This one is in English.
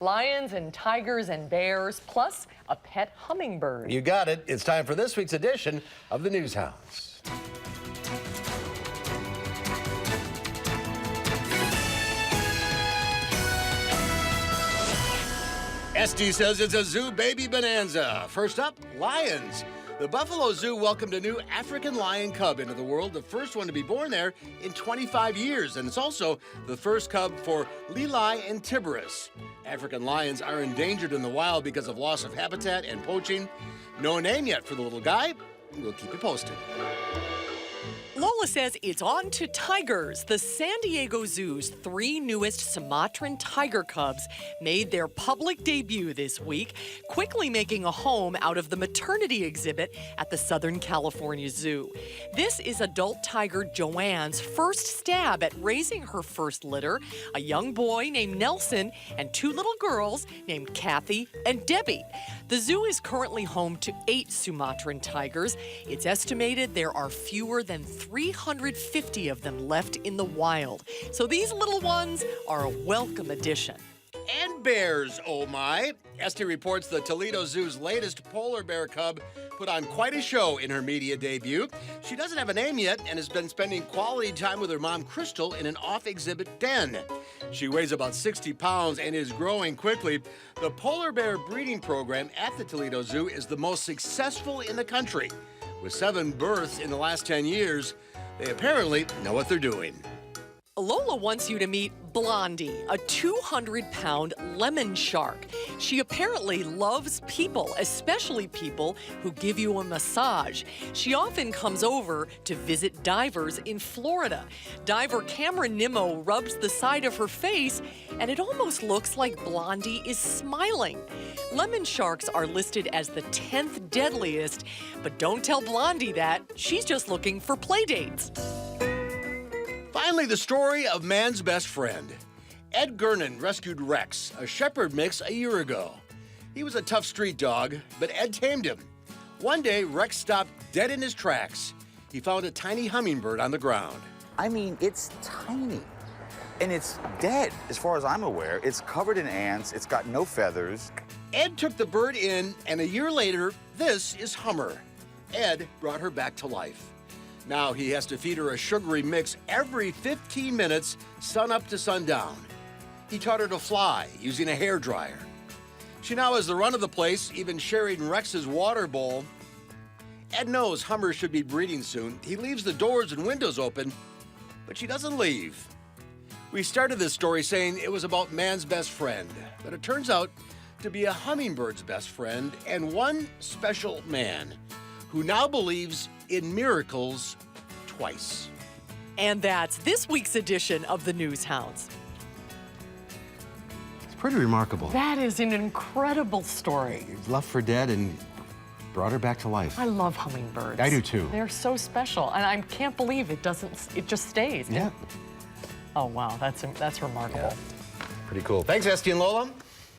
Lions and tigers and bears, plus a pet hummingbird. You got it. It's time for this week's edition of the News Hounds. Estie says it's a zoo baby bonanza. First up, lions. The Buffalo Zoo welcomed a new African lion cub into the world, the first one to be born there in 25 years. And it's also the first cub for Lili and Tiberius. African lions are endangered in the wild because of loss of habitat and poaching. No name yet for the little guy. We'll keep you posted. Lola says it's on to tigers. The San Diego Zoo's 3 newest Sumatran tiger cubs made their public debut this week, quickly making a home out of the maternity exhibit at the Southern California Zoo. This is adult tiger Joanne's first stab at raising her first litter, a young boy named Nelson and 2 little girls named Kathy and Debbie. The zoo is currently home to 8 Sumatran tigers. It's estimated there are fewer than 350 of them left in the wild. So these little ones are a welcome addition. And bears, oh my. Estie reports the Toledo Zoo's latest polar bear cub put on quite a show in her media debut. She doesn't have a name yet and has been spending quality time with her mom, Crystal, in an off-exhibit den. She weighs about 60 pounds and is growing quickly. The polar bear breeding program at the Toledo Zoo is the most successful in the country. With 7 births in the last 10 years, they apparently know what they're doing. Lola wants you to meet Blondie, a 200-pound lemon shark. She apparently loves people, especially people who give you a massage. She often comes over to visit divers in Florida. Diver Cameron Nimmo rubs the side of her face, and it almost looks like Blondie is smiling. Lemon sharks are listed as the 10th deadliest, but don't tell Blondie that. She's just looking for playdates. Finally, the story of man's best friend. Ed Gernon rescued Rex, a shepherd mix, a year ago. He was a tough street dog, but Ed tamed him. One day, Rex stopped dead in his tracks. He found a tiny hummingbird on the ground. I mean, it's tiny. And it's dead, as far as I'm aware. It's covered in ants. It's got no feathers. Ed took the bird in, and a year later, this is Hummer. Ed brought her back to life. Now he has to feed her a sugary mix every 15 minutes, sun up to sundown. He taught her to fly using a hairdryer. She now has the run of the place, even sharing Rex's water bowl. Ed knows Hummer should be breeding soon. He leaves the doors and windows open, but she doesn't leave. We started this story saying it was about man's best friend, but it turns out to be a hummingbird's best friend and one special man who now believes in miracles twice. And that's this week's edition of the News Hounds. It's pretty remarkable. That is an incredible story. He left for dead and brought her back to life. I love hummingbirds. I do too. They're so special, and I can't believe it just stays. Yeah. Oh wow, that's remarkable. Pretty cool. Thanks, Estie and Lola.